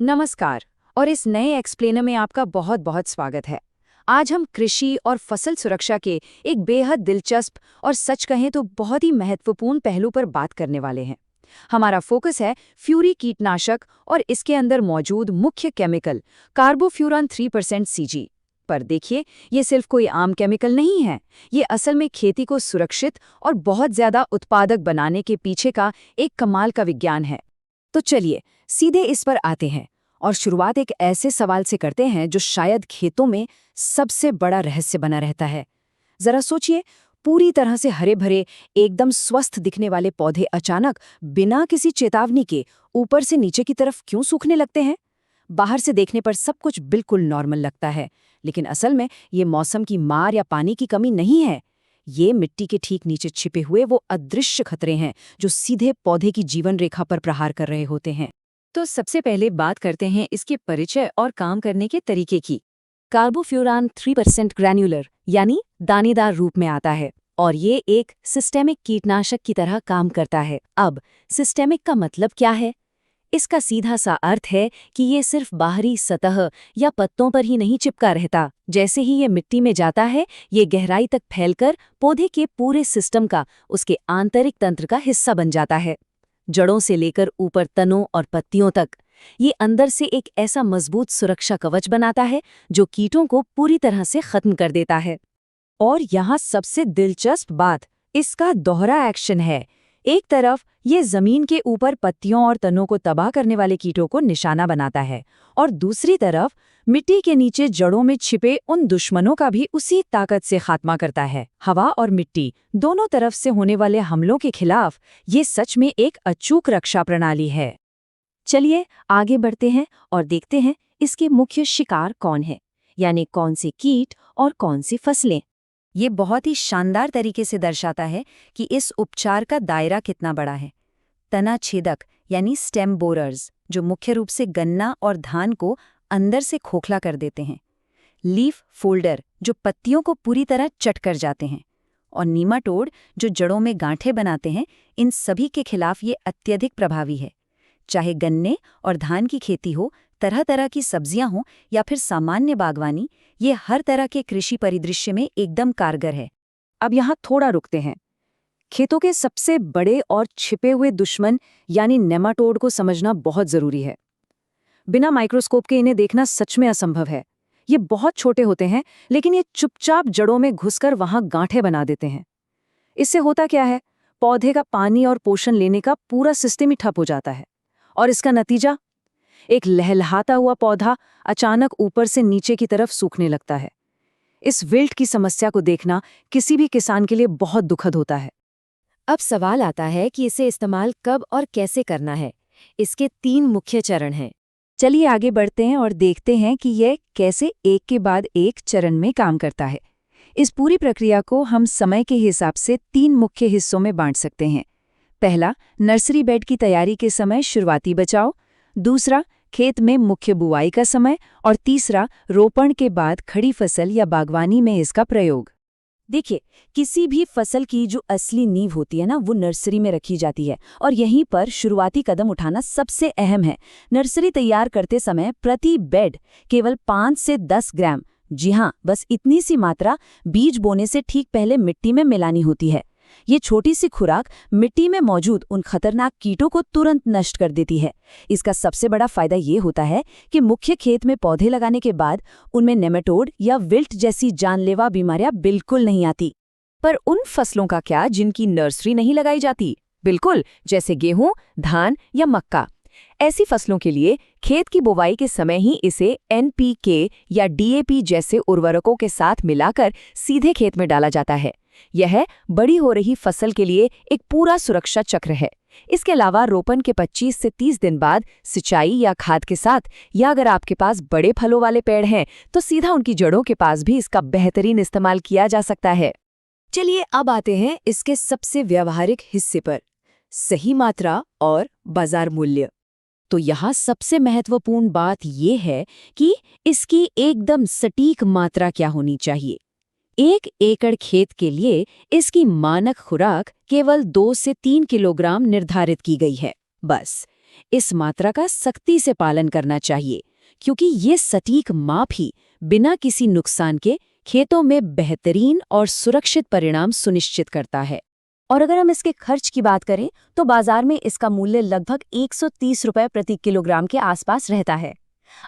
नमस्कार। और इस नए एक्सप्लेनर में आपका बहुत बहुत स्वागत है। आज हम कृषि और फसल सुरक्षा के एक बेहद दिलचस्प और सच कहें तो बहुत ही महत्वपूर्ण पहलू पर बात करने वाले हैं। हमारा फोकस है फ्यूरी कीटनाशक और इसके अंदर मौजूद मुख्य केमिकल कार्बोफ्यूरॉन 3% सीजी पर। देखिए, ये सिर्फ कोई आम केमिकल नहीं है। ये असल में खेती को सुरक्षित और बहुत ज्यादा उत्पादक बनाने के पीछे का एक कमाल का विज्ञान है। तो चलिए सीधे इस पर आते हैं और शुरुआत एक ऐसे सवाल से करते हैं जो शायद खेतों में सबसे बड़ा रहस्य बना रहता है। जरा सोचिए, पूरी तरह से हरे भरे, एकदम स्वस्थ दिखने वाले पौधे अचानक बिना किसी चेतावनी के ऊपर से नीचे की तरफ क्यों सूखने लगते हैं? बाहर से देखने पर सब कुछ बिल्कुल नॉर्मल लगता है, लेकिन असल में ये मौसम की मार या पानी की कमी नहीं है। ये मिट्टी के ठीक नीचे छिपे हुए वो अदृश्य खतरे हैं जो सीधे पौधे की जीवन रेखा पर प्रहार कर रहे होते हैं। तो सबसे पहले बात करते हैं इसके परिचय और काम करने के तरीके की। कार्बोफ्यूरॉन 3% ग्रैन्युलर यानी दानेदार रूप में आता है और ये एक सिस्टेमिक कीटनाशक की तरह काम करता है। अब सिस्टेमिक का मतलब क्या है? इसका सीधा सा अर्थ है कि ये सिर्फ बाहरी सतह या पत्तों पर ही नहीं चिपका रहता। जैसे ही ये मिट्टी में जाता है, ये गहराई तक फैलकर पौधे के पूरे सिस्टम का, उसके आंतरिक तंत्र का हिस्सा बन जाता है। जड़ों से लेकर ऊपर तनों और पत्तियों तक ये अंदर से एक ऐसा मजबूत सुरक्षा कवच बनाता है जो कीटों को पूरी तरह से खत्म कर देता है। और यहाँ सबसे दिलचस्प बात इसका दोहरा एक्शन है। एक तरफ ये जमीन के ऊपर पत्तियों और तनों को तबाह करने वाले कीटों को निशाना बनाता है और दूसरी तरफ मिट्टी के नीचे जड़ों में छिपे उन दुश्मनों का भी उसी ताकत से खात्मा करता है। हवा और मिट्टी दोनों तरफ से होने वाले हमलों के खिलाफ ये सच में एक अचूक रक्षा प्रणाली है। चलिए आगे बढ़ते हैं और देखते हैं इसके मुख्य शिकार कौन है, यानी कौन से कीट और कौन सी फसलें। ये बहुत ही शानदार तरीके से दर्शाता है कि इस उपचार का दायरा कितना बड़ा है। तना छेदक यानी स्टेम बोरर्स, जो मुख्य रूप से गन्ना और धान को अंदर से खोखला कर देते हैं। लीफ फोल्डर, जो पत्तियों को पूरी तरह चट कर जाते हैं। और नीमाटोड, जो जड़ों में गांठें बनाते हैं। इन सभी के खिलाफ ये अत्यधिक प्रभावी है। चाहे गन्ने और धान की खेती हो, तरह तरह की सब्जियां हों या फिर सामान्य बागवानी, ये हर तरह के कृषि परिदृश्य में एकदम कारगर है। अब यहाँ थोड़ा रुकते हैं। खेतों के सबसे बड़े और छिपे हुए दुश्मन यानी नेमाटोड को समझना बहुत जरूरी है। बिना माइक्रोस्कोप के इन्हें देखना सच में असंभव है। ये बहुत छोटे होते हैं, लेकिन ये चुपचाप जड़ों में घुसकर वहां गांठें बना देते हैं। इससे होता क्या है? पौधे का पानी और पोषण लेने का पूरा सिस्टम ही ठप हो जाता है। और इसका नतीजा, एक लहलहाता हुआ पौधा अचानक ऊपर से नीचे की तरफ सूखने लगता है। इस विल्ट की समस्या को देखना किसी भी किसान के लिए बहुत दुखद होता है। अब सवाल आता है कि इसे इस्तेमाल कब और कैसे करना है। इसके 3 मुख्य चरण हैं। चलिए आगे बढ़ते हैं और देखते हैं कि यह कैसे एक के बाद एक चरण में काम करता है। इस पूरी प्रक्रिया को हम समय के हिसाब से 3 मुख्य हिस्सों में बांट सकते हैं। पहला, नर्सरी बेड की तैयारी के समय शुरुआती बचाव। दूसरा, खेत में मुख्य बुआई का समय। और तीसरा, रोपण के बाद खड़ी फसल या बागवानी में इसका प्रयोग। देखिए, किसी भी फसल की जो असली नींव होती है ना, वो नर्सरी में रखी जाती है और यहीं पर शुरुआती कदम उठाना सबसे अहम है। नर्सरी तैयार करते समय प्रति बेड केवल 5 से 10 ग्राम, जी हाँ, बस इतनी सी मात्रा बीज बोने से ठीक पहले मिट्टी में मिलानी होती है। ये छोटी सी खुराक मिट्टी में मौजूद उन खतरनाक कीटों को तुरंत नष्ट कर देती है। इसका सबसे बड़ा फायदा ये होता है कि मुख्य खेत में पौधे लगाने के बाद उनमें नेमेटोड या विल्ट जैसी जानलेवा बीमारियां बिल्कुल नहीं आती। पर उन फसलों का क्या जिनकी नर्सरी नहीं लगाई जाती? बिल्कुल, जैसे गेहूं, धान या मक्का। ऐसी फसलों के लिए खेत की बुवाई के समय ही इसे NPK या DAP जैसे उर्वरकों के साथ मिलाकर सीधे खेत में डाला जाता है। यह बड़ी हो रही फसल के लिए एक पूरा सुरक्षा चक्र है। इसके अलावा रोपण के 25 से 30 दिन बाद सिंचाई या खाद के साथ, या अगर आपके पास बड़े फलों वाले पेड़ हैं तो सीधा उनकी जड़ों के पास भी इसका बेहतरीन इस्तेमाल किया जा सकता है। चलिए अब आते हैं इसके सबसे व्यावहारिक हिस्से पर, सही मात्रा और बाजार मूल्य। तो यहाँ सबसे महत्वपूर्ण बात यह है कि इसकी एकदम सटीक मात्रा क्या होनी चाहिए। 1 एकड़ खेत के लिए इसकी मानक खुराक केवल 2 से 3 किलोग्राम निर्धारित की गई है। बस इस मात्रा का सख्ती से पालन करना चाहिए, क्योंकि ये सटीक माप ही बिना किसी नुकसान के खेतों में बेहतरीन और सुरक्षित परिणाम सुनिश्चित करता है। और अगर हम इसके खर्च की बात करें तो बाजार में इसका मूल्य लगभग 130 रुपए प्रति किलोग्राम के आसपास रहता है।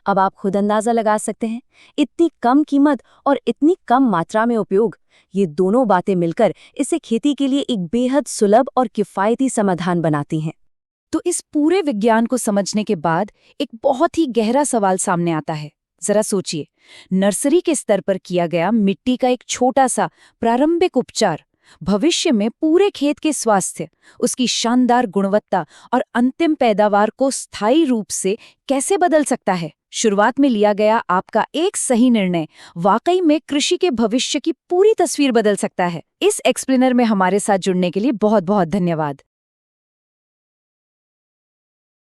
अब आप खुद अंदाजा लगा सकते हैं, इतनी कम कीमत और इतनी कम मात्रा में उपयोग, ये दोनों बातें मिलकर इसे खेती के लिए एक बेहद सुलभ और किफ़ायती समाधान बनाती हैं। तो इस पूरे विज्ञान को समझने के बाद एक बहुत ही गहरा सवाल सामने आता है। जरा सोचिए, नर्सरी के स्तर पर किया गया मिट्टी का एक छोटा सा प्रारंभिक उपचार भविष्य में पूरे खेत के स्वास्थ्य, उसकी शानदार गुणवत्ता और अंतिम पैदावार को स्थायी रूप से कैसे बदल सकता है। शुरुआत में लिया गया आपका एक सही निर्णय वाकई में कृषि के भविष्य की पूरी तस्वीर बदल सकता है। इस एक्सप्लेनर में हमारे साथ जुड़ने के लिए बहुत बहुत धन्यवाद।